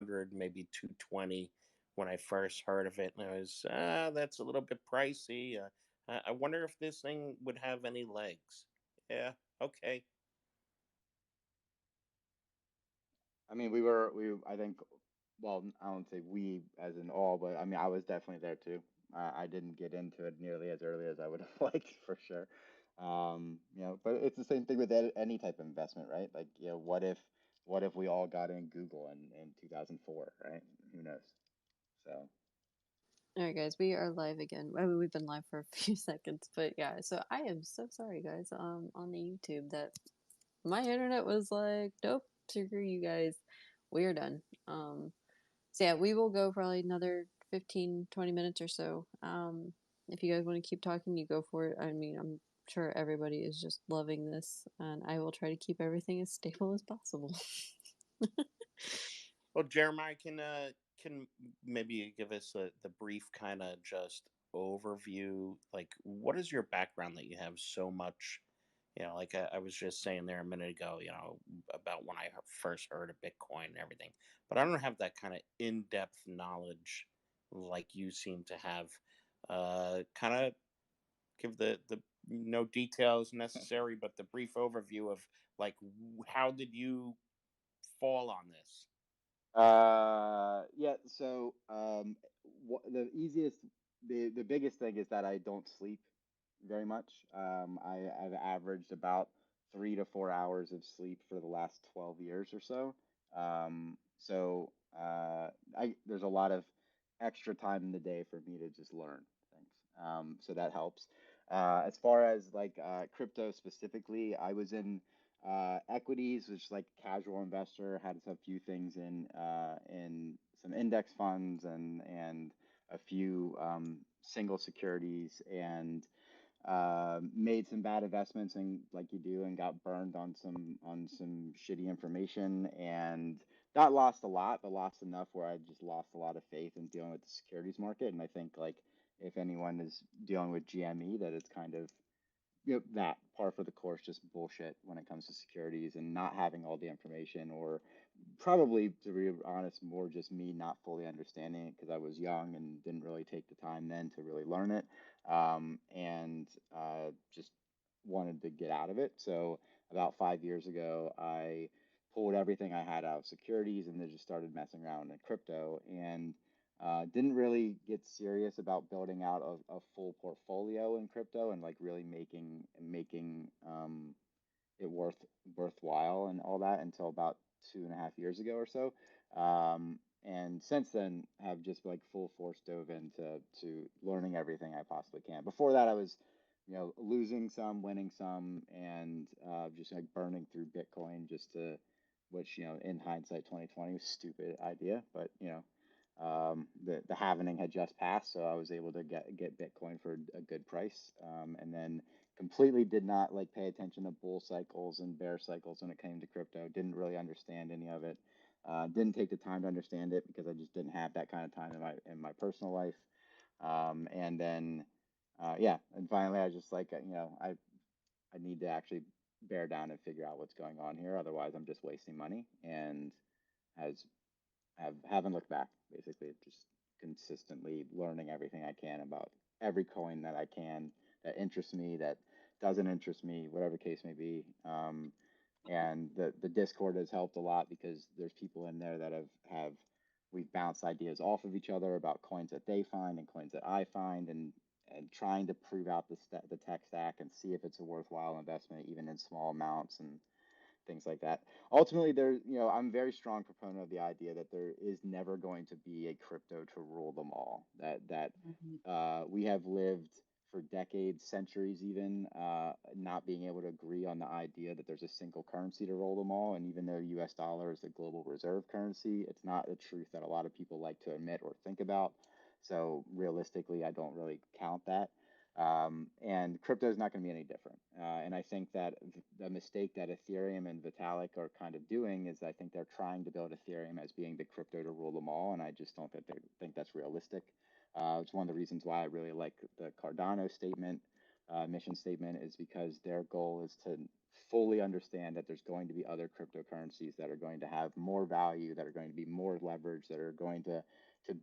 200, maybe 220 when I first heard of it, and I was, that's a little bit pricey. I wonder if this thing would have any legs. Yeah, okay. I mean, I think, well, I don't say we as in all, but I mean, I was definitely there too. I didn't get into it nearly as early as I would have liked, for sure. But it's the same thing with any type of investment, right? Like, what if we all got in Google in 2004, right? Who knows? So, All right, guys, we are live again. I mean, we've been live for a few seconds, but yeah. So I am so sorry, guys. On the YouTube, that my internet was like, nope, screw you guys. We are done. So yeah, we will go probably another 15, 20 minutes or so. If you guys want to keep talking, you go for it. I mean, I'm sure everybody is just loving this, and I will try to keep everything as stable as possible. Well, Jeremiah can maybe give us the brief kind of just overview. Like, what is your background that you have so much? Like I was just saying there a minute ago. About when I first heard of Bitcoin and everything, but I don't have that kind of in depth knowledge like you seem to have. Kind of give the no details necessary, but the brief overview of like how did you fall on this? yeah. So, the easiest, the biggest thing is that I don't sleep very much. I've averaged about 3 to 4 hours of sleep for the last 12 years or so. There's a lot of extra time in the day for me to just learn things. So that helps. As far as like crypto specifically, I was in equities, which like casual investor, had a few things in some index funds and a few single securities, and made some bad investments and like you do, and got burned on some shitty information, and not lost a lot, but lost enough where I just lost a lot of faith in dealing with the securities market. And I think like if anyone is dealing with GME, that it's kind of, that par for the course, just bullshit when it comes to securities and not having all the information, or probably, to be honest, more just me not fully understanding it because I was young and didn't really take the time then to really learn it, and just wanted to get out of it. So about 5 years ago, I pulled everything I had out of securities and then just started messing around in crypto, and didn't really get serious about building out a full portfolio in crypto and like really making it worthwhile and all that until about 2.5 years ago or so. And since then, have just like full force dove into learning everything I possibly can. Before that, I was, losing some, winning some, and just like burning through Bitcoin just to, which, in hindsight, 2020 was a stupid idea, but the halvening had just passed, so I was able to get Bitcoin for a good price, and then completely did not like pay attention to bull cycles and bear cycles when it came to crypto. Didn't really understand any of it. Didn't take the time to understand it because I just didn't have that kind of time in my personal life. And then yeah, and finally I just like, I need to actually bear down and figure out what's going on here. Otherwise, I'm just wasting money, and has haven't looked back. Basically, just consistently learning everything I can about every coin that I can, that interests me, that doesn't interest me, whatever case may be. And the Discord has helped a lot because there's people in there that have we've bounced ideas off of each other about coins that they find and coins that I find, and trying to prove out the tech stack and see if it's a worthwhile investment, even in small amounts, and things like that. Ultimately, I'm a very strong proponent of the idea that there is never going to be a crypto to rule them all. That Mhm. we have lived for decades, centuries, even not being able to agree on the idea that there's a single currency to rule them all. And even though U.S. dollar is the global reserve currency, it's not a truth that a lot of people like to admit or think about. So realistically, I don't really count that. And crypto is not going to be any different. And I think that the mistake that Ethereum and Vitalik are kind of doing is, I think they're trying to build Ethereum as being the crypto to rule them all, and I just don't think that's realistic. It's one of the reasons why I really like the Cardano statement, mission statement, is because their goal is to fully understand that there's going to be other cryptocurrencies that are going to have more value, that are going to be more leverage, that are going to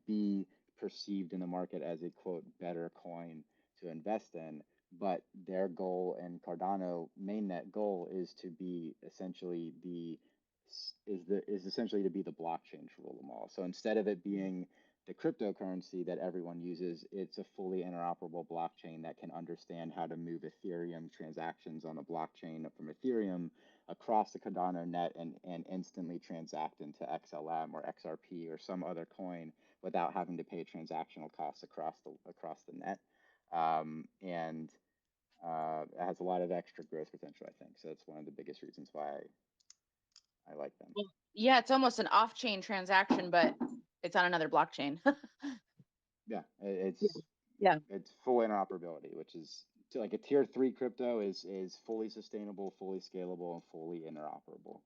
be perceived in the market as a quote better coin to invest in. But their goal and Cardano mainnet goal is to be essentially is essentially to be the blockchain to rule them all. So instead of it being the cryptocurrency that everyone uses, it's a fully interoperable blockchain that can understand how to move Ethereum transactions on the blockchain from Ethereum across the Cardano net and instantly transact into XLM or XRP or some other coin without having to pay transactional costs across the net. And it has a lot of extra growth potential, I think. So that's one of the biggest reasons why I like them. Well, yeah, it's almost an off-chain transaction, but it's on another blockchain. Yeah, Yeah. it's full interoperability, which is like a tier 3 crypto is fully sustainable, fully scalable, and fully interoperable.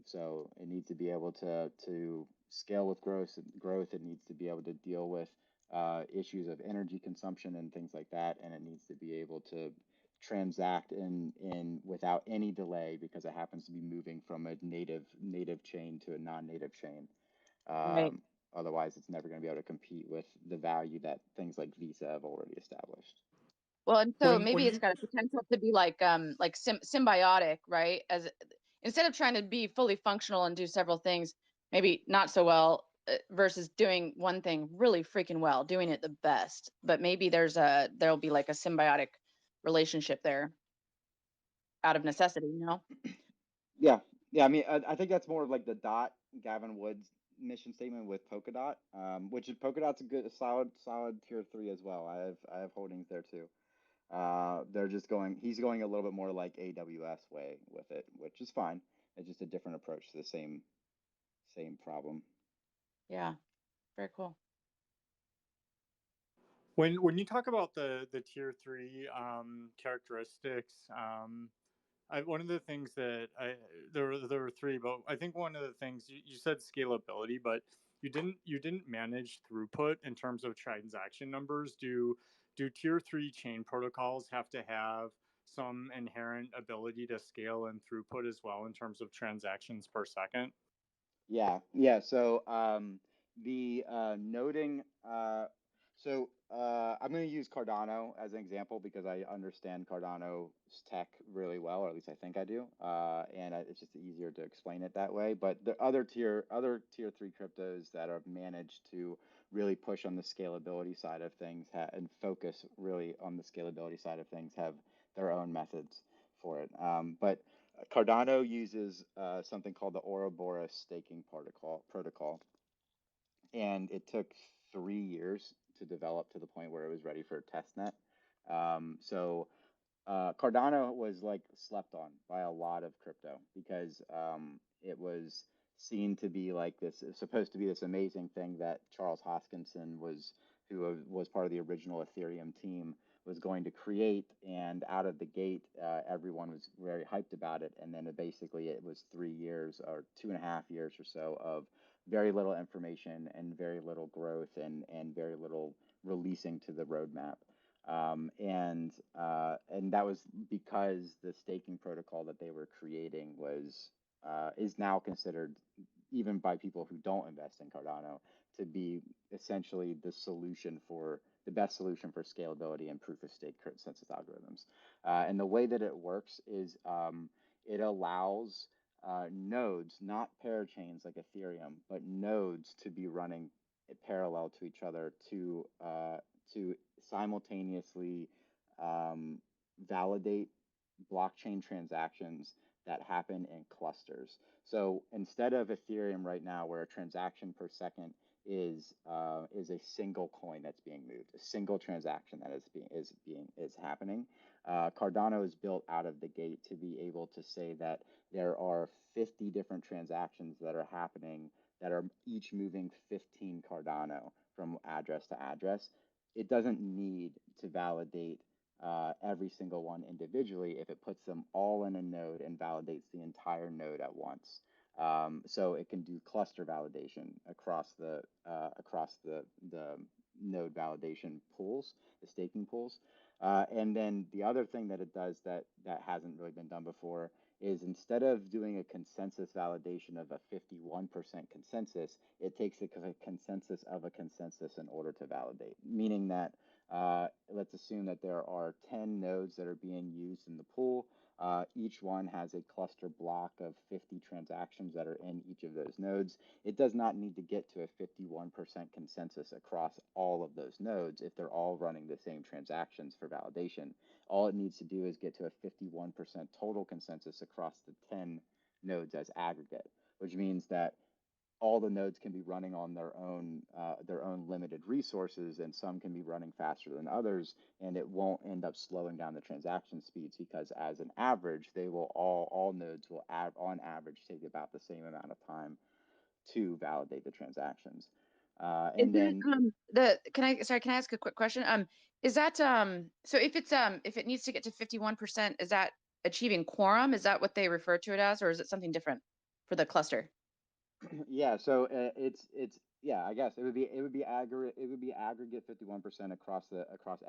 So it needs to be able to scale with growth. It needs to be able to deal with issues of energy consumption and things like that, and it needs to be able to transact in without any delay because it happens to be moving from a native chain to a non-native chain. Right. Otherwise, it's never going to be able to compete with the value that things like Visa have already established. Well, and so maybe when it's you got a potential to be like symbiotic, right? As instead of trying to be fully functional and do several things, maybe not so well, versus doing one thing really freaking well, doing it the best. But maybe there'll be like a symbiotic relationship there out of necessity, you know? Yeah, yeah. I mean, I think that's more of like the Dot Gavin Woods mission statement with Polkadot, which is Polkadot's a solid tier 3 as well. I have holdings there too. They're just going. He's going a little bit more like AWS way with it, which is fine. It's just a different approach to the same problem. Yeah, very cool. When you talk about the tier 3 characteristics, one of the things that there were three, but I think one of the things you said scalability, but you didn't manage throughput in terms of transaction numbers. Do tier 3 chain protocols have to have some inherent ability to scale and throughput as well in terms of transactions per second? Yeah, yeah. So the noding. I'm going to use Cardano as an example because I understand Cardano's tech really well, or at least I think I do. It's just easier to explain it that way. But the other tier 3 cryptos that are managed to really push on the scalability side of things and focus really on the scalability side of things have their own methods for it. But Cardano uses something called the Ouroboros staking protocol, and it took 3 years to develop to the point where it was ready for a test net. So Cardano was like slept on by a lot of crypto because it was seen to be like this, it's supposed to be this amazing thing that Charles Hoskinson who was part of the original Ethereum team, was going to create. And out of the gate, everyone was very hyped about it. And then basically it was 3 years or 2.5 years or so of very little information and very little growth and very little releasing to the roadmap. And that was because the staking protocol that they were creating is now considered, even by people who don't invest in Cardano, to be essentially the best solution for scalability and proof of stake consensus algorithms. And the way that it works is it allows nodes, not parachains like Ethereum, but nodes to be running parallel to each other to simultaneously validate blockchain transactions that happen in clusters. So instead of Ethereum right now, where a transaction per second is a single coin that's being moved, a single transaction that is happening. Cardano is built out of the gate to be able to say that there are 50 different transactions that are happening that are each moving 15 Cardano from address to address. It doesn't need to validate every single one individually if it puts them all in a node and validates the entire node at once. So it can do cluster validation across the node validation pools, the staking pools. And then the other thing that it does that hasn't really been done before is instead of doing a consensus validation of a 51% consensus, it takes a consensus of a consensus in order to validate, meaning that let's assume that there are 10 nodes that are being used in the pool. Each one has a cluster block of 50 transactions that are in each of those nodes. It does not need to get to a 51% consensus across all of those nodes if they're all running the same transactions for validation. All it needs to do is get to a 51% total consensus across the 10 nodes as aggregate, which means that all the nodes can be running on their own limited resources, and some can be running faster than others, and it won't end up slowing down the transaction speeds because as an average, they will all nodes will on average take about the same amount of time to validate the transactions. Is And that then the can I ask a quick question? Is that so if it needs to get to 51%, is that achieving quorum? Is that what they refer to it as, or is it something different for the cluster? yeah, so it's yeah, I guess it would be aggregate 51% across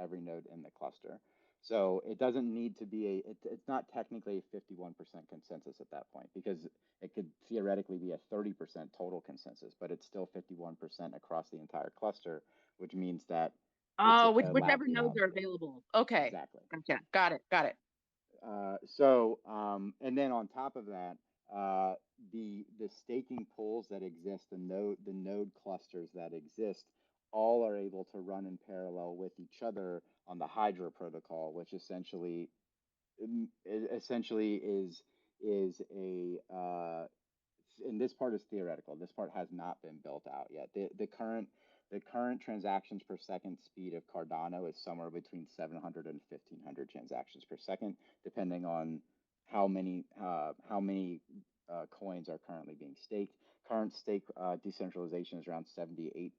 every node in the cluster. So it doesn't need to be it's not technically a 51% consensus at that point because it could theoretically be a 30% total consensus, but it's still 51% across the entire cluster, which means that it's Oh, allowed, whichever nodes are available. Okay, exactly. gotcha. Got it. Got it. And then on top of that, the staking pools that exist, the node clusters that exist, all are able to run in parallel with each other on the Hydra protocol, which essentially is a and this part is theoretical. This part has not been built out yet. The current transactions per second speed of Cardano is somewhere between 700 and 1500 transactions per second, depending on how many coins are currently being staked. Current stake decentralization is around 78%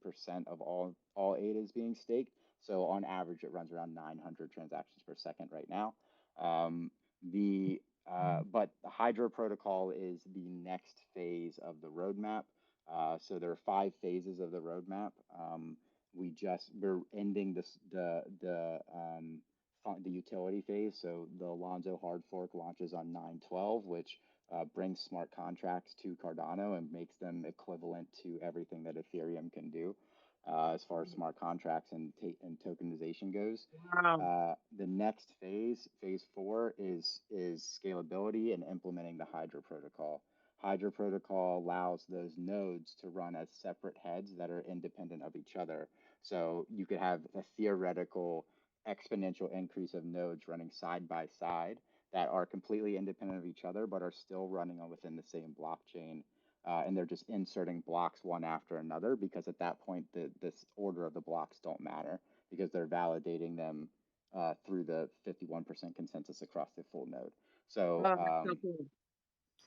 of all ADA is being staked. So on average, it runs around 900 transactions per second right now. But the Hydro protocol is the next phase of the roadmap. So there are 5 phases of the roadmap. We're ending the utility phase. So the Alonzo hard fork launches on 9/12, which brings smart contracts to Cardano and makes them equivalent to everything that Ethereum can do as far as smart contracts and tokenization goes. Wow. The next phase 4, is scalability and implementing the Hydra protocol. Hydra protocol allows those nodes to run as separate heads that are independent of each other. So you could have a theoretical exponential increase of nodes running side by side that are completely independent of each other, but are still running on within the same blockchain. And they're just inserting blocks one after another because at that point, this order of the blocks don't matter because they're validating them through the 51% consensus across the full node. So, Oh, that's so cool.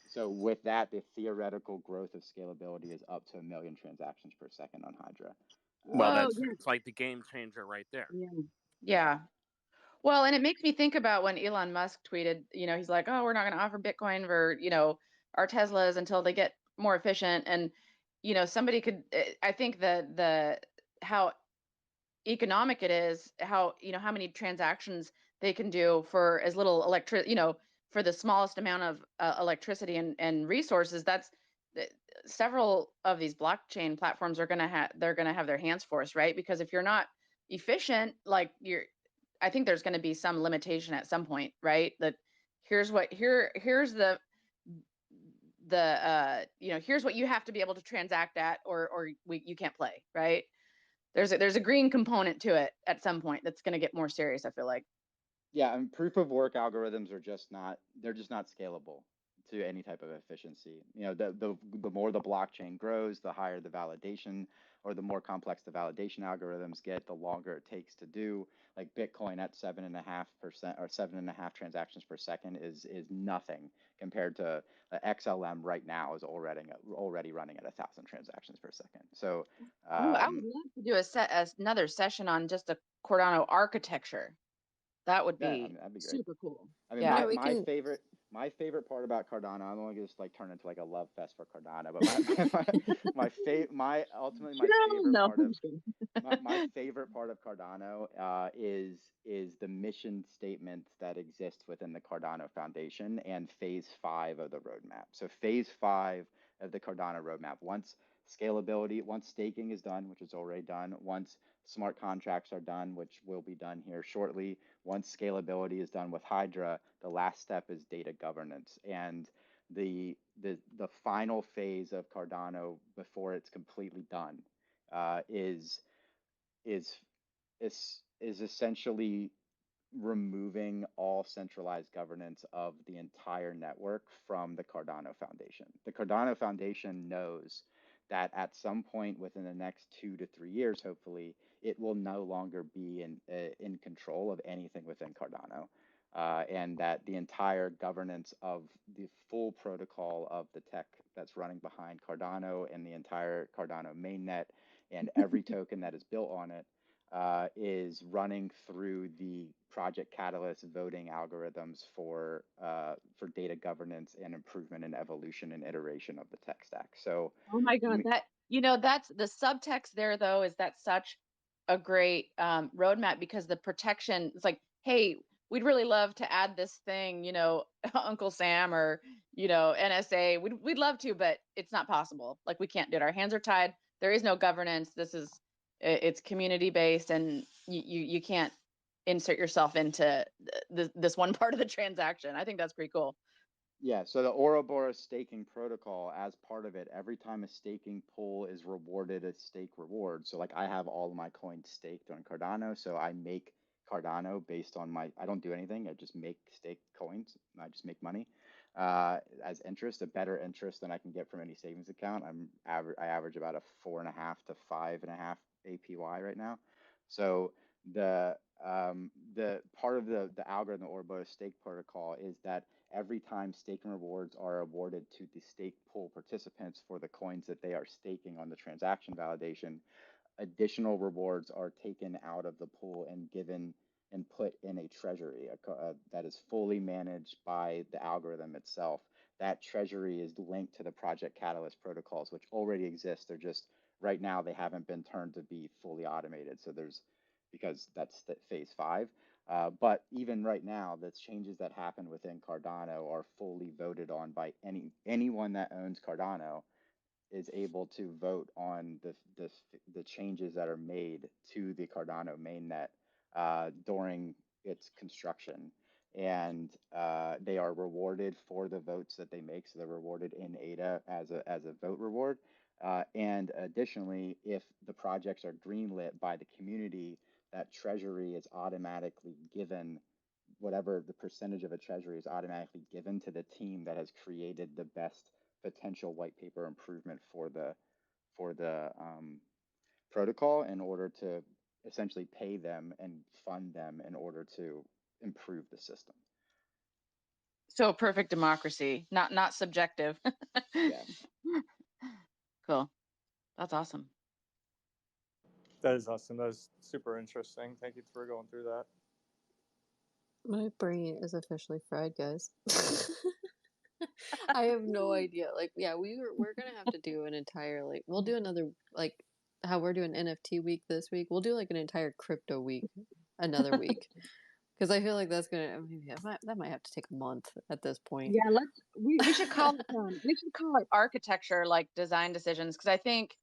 so with that, the theoretical growth of scalability is up to 1 million transactions per second on Hydra. Well, Whoa, that's yeah, it's like the game changer right there. yeah, Yeah. yeah. Well, and it makes me think about when Elon Musk tweeted, he's like, "Oh, we're not going to offer Bitcoin for, our Teslas until they get more efficient." And, somebody could, I think the how economic it is, how many transactions they can do for as little for the smallest amount of electricity and resources. That's several of these blockchain platforms are going to have their hands forced, right? Because if you're not efficient, like I think there's going to be some limitation at some point, right? That here's here's what you have to be able to transact at, or you can't play, right? There's a green component to it at some point that's going to get more serious, I feel like. Yeah, and proof of work algorithms are they're just not scalable to any type of efficiency. The more the blockchain grows, the higher the validation, or the more complex the validation algorithms get, the longer it takes to do. Like Bitcoin at 7.5% or 7.5 transactions per second is nothing compared to XLM right now is already running at 1,000 transactions per second. So I would love to do another session on just a Cardano architecture. That would yeah, I be mean that'd be great. super cool. I mean, Yeah. Yeah, my we my can. favorite My favorite part about Cardano, I don't want to just like turn into like a love fest for Cardano, but my ultimately my Chill. favorite No, part I'm of just kidding. my favorite part of Cardano is the mission statements that exist within the Cardano Foundation and Phase 5 of the roadmap. So Phase 5 of the Cardano roadmap, once scalability, once staking is done, which is already done, once smart contracts are done, which will be done here shortly, once scalability is done with Hydra, the last step is data governance. And the final phase of Cardano before it's completely done is is is essentially removing all centralized governance of the entire network from the Cardano Foundation. The Cardano Foundation knows that at some point within the next 2 to 3 years, hopefully, it will no longer be in control of anything within Cardano. And that the entire governance of the full protocol of the tech that's running behind Cardano and the entire Cardano mainnet and every token that is built on it is running through the Project Catalyst voting algorithms for data governance and improvement and evolution and iteration of the tech stack. So, Oh my God, that's the subtext there though, is that such a great roadmap, because the protection, it's like, hey, we'd really love to add this thing, Uncle Sam or, NSA, we'd love to, but it's not possible. Like we can't do it. Our hands are tied. There is no governance. It's community based, and you can't insert yourself into this one part of the transaction. I think that's pretty cool. yeah, so the Ouroboros staking protocol, as part of it, every time a staking pool is rewarded a stake reward. So like I have all of my coins staked on Cardano, so I make Cardano based on I don't do anything. I just make stake coins. I just make money as interest, a better interest than I can get from any savings account. I average about a 4.5 to 5.5 APY right now. So the part of the algorithm, the Ouroboros stake protocol, is that every time staking rewards are awarded to the stake pool participants for the coins that they are staking on the transaction validation, additional rewards are taken out of the pool and given and put in a treasury that is fully managed by the algorithm itself. That treasury is linked to the Project Catalyst protocols, which already exist. They're just right now they haven't been turned to be fully automated. So because that's the phase 5. But even right now, the changes that happen within Cardano are fully voted on by anyone that owns Cardano is able to vote on the changes that are made to the Cardano mainnet during its construction. And they are rewarded for the votes that they make. So they're rewarded in ADA as a vote reward. And additionally, if the projects are greenlit by the community, that treasury is automatically given, whatever the percentage of a treasury is automatically given to the team that has created the best potential white paper improvement for the protocol in order to essentially pay them and fund them in order to improve the system. So perfect democracy, not subjective. Yes. Cool. That's awesome. That is awesome. That is super interesting. Thank you for going through that. My brain is officially fried, guys. I have no idea. Like, yeah, we're gonna have to do an entire we'll do another how we're doing NFT week this week. We'll do like an entire crypto week another week. Because I feel like that's gonna that might have to take a month at this point. Yeah, we should call it architecture, like design decisions, because I think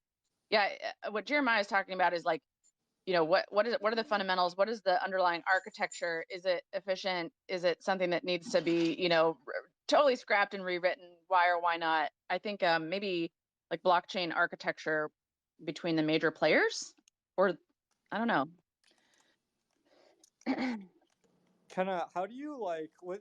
what Jeremiah is talking about is like, what are the fundamentals? What is the underlying architecture? Is it efficient? Is it something that needs to be, totally scrapped and rewritten? Why or why not? I think maybe like blockchain architecture between the major players, or I don't know. Kind of, how do you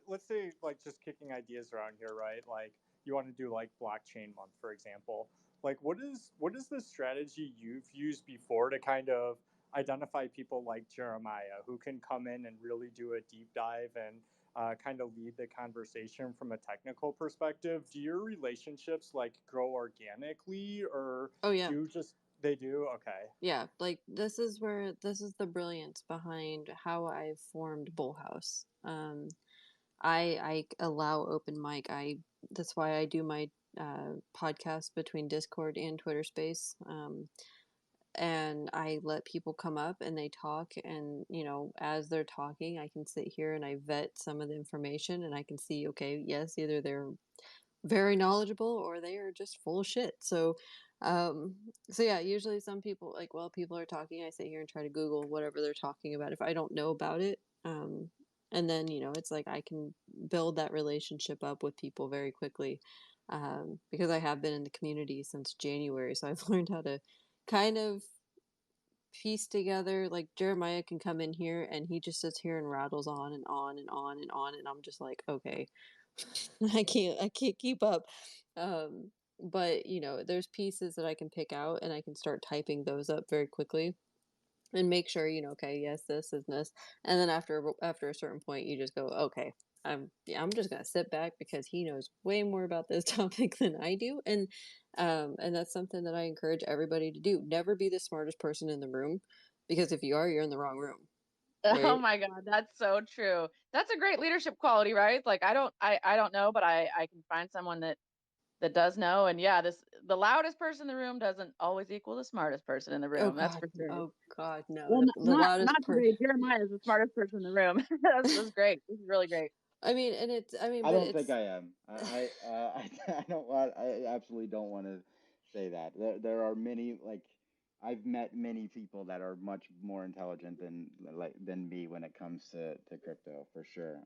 let's say just kicking ideas around here, right? Like you want to do like blockchain month, for example. Like what is the strategy you've used before to kind of identify people like Jeremiah who can come in and really do a deep dive and kind of lead the conversation from a technical perspective? Do your relationships grow organically, or Oh yeah. they do? Okay. Yeah, this is the brilliance behind how I formed Bullhouse. I allow open mic. That's why I do my podcast between Discord and Twitter Space. And I let people come up and they talk, and as they're talking, I can sit here and I vet some of the information, and I can see, okay, yes, either they're very knowledgeable or they are just full of shit. So yeah, usually some people like, well, people are talking, I sit here and try to Google whatever they're talking about if I don't know about it. And then, it's like I can build that relationship up with people very quickly. Because I have been in the community since January, so I've learned how to kind of piece together. Like Jeremiah can come in here and he just sits here and rattles on and on and on and on, and I'm just like, okay, I can't keep up. But there's pieces that I can pick out and I can start typing those up very quickly and make sure, okay, yes, this is this. And then after a certain point, you just go, okay, I'm just gonna sit back because he knows way more about this topic than I do. And that's something that I encourage everybody to do. Never be the smartest person in the room, because if you are, you're in the wrong room, Oh right? my God, that's so true. That's a great leadership quality, right? Like I don't know, but I can find someone that does know. And yeah, the loudest person in the room doesn't always equal the smartest person in the Oh room. That's God, for sure. oh God, no. Well, The loudest not person. today. Jeremiah is the smartest person in the room. That's great. This is really great. I mean, I but don't think it's I am. I don't want. I absolutely don't want to say that. There are many, like, I've met many people that are much more intelligent than me when it comes to crypto, for sure.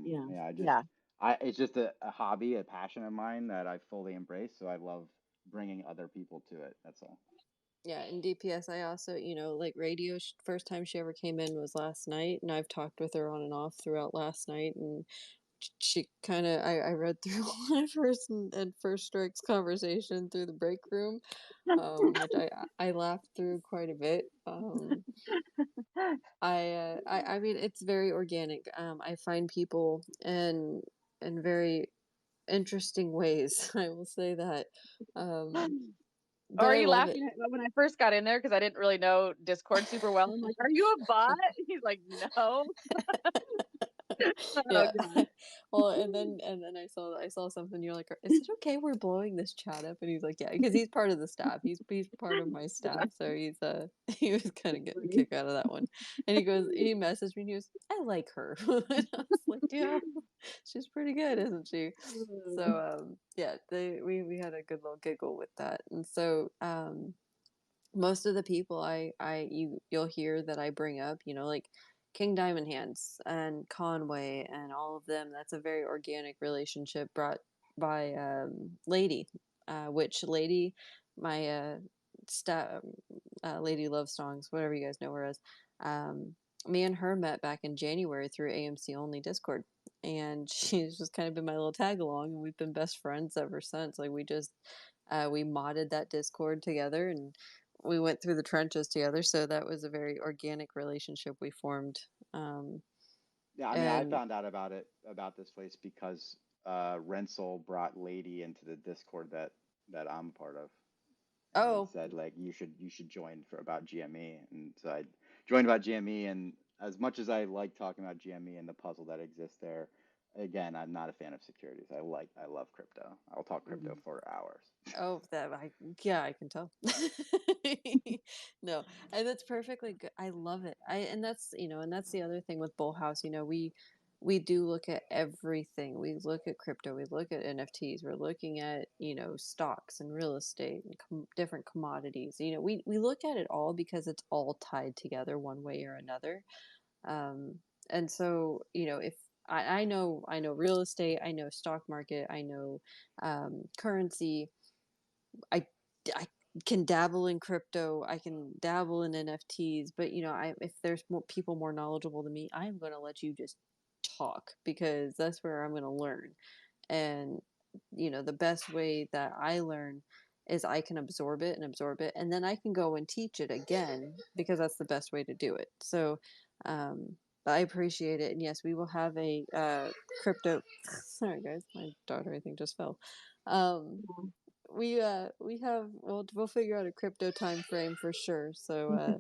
Yeah. Yeah, Yeah. it's just a hobby, a passion of mine that I fully embrace. So I love bringing other people to it. That's all. Yeah, in DPS, I also, like radio, first time she ever came in was last night, and I've talked with her on and off throughout last night, and she kind of, I read through one first and first strike's conversation through the break room, which I laughed through quite a bit. I mean, it's very organic. I find people in very interesting ways. I will say that. Or But are I you love it. laughing at when I first got in there because I didn't really know Discord super well? I'm like, "Are you a bot?" He's like, "No." Oh Yeah. God. Well, and then I saw something. You're like, is it okay we're blowing this chat up? And he's like, yeah, because he's part of the staff. He's part of my staff, so he was kind of getting a kick out of that one. And he messaged me and he goes, I like her. And I was like, yeah, she's pretty good, isn't she? So yeah, we had a good little giggle with that. And so most of the people you'll hear that I bring up, like King Diamond Hands and Conway and all of them, that's a very organic relationship brought by Lady, which Lady, my Lady Love Songs, whatever you guys know her as. Me and her met back in January through AMC Only Discord, and she's just kind of been my little tag along, and we've been best friends ever since. Like we modded that Discord together, and we went through the trenches together. So that was a very organic relationship we formed. Yeah, I mean, I And found out about this place because Renzel brought Lady into the Discord that I'm a part of, and he oh, said like you should join for about GME, and so I joined about GME, and as much as I like talking about GME and the puzzle that exists there, again, I'm not a fan of securities. I love crypto. I'll talk crypto Mhm. for hours. oh, yeah, I can tell. No, and that's perfectly good. I love it. And that's the other thing with Bullhouse. We do look at everything. We look at crypto. We look at NFTs. We're looking at stocks and real estate and different commodities. We look at it all because it's all tied together one way or another. And so, if I know real estate, I know stock market, I know currency. I I can dabble in crypto, I can dabble in NFTs, but if there's more people more knowledgeable than me, I'm going to let you just talk, because that's where I'm going to learn. And the best way that I learn is I can absorb it, and then I can go and teach it again, because that's the best way to do it. So but I appreciate it, and yes, we will have a crypto. Sorry guys, my daughter I think just fell. um we have we'll figure out a crypto time frame for sure. So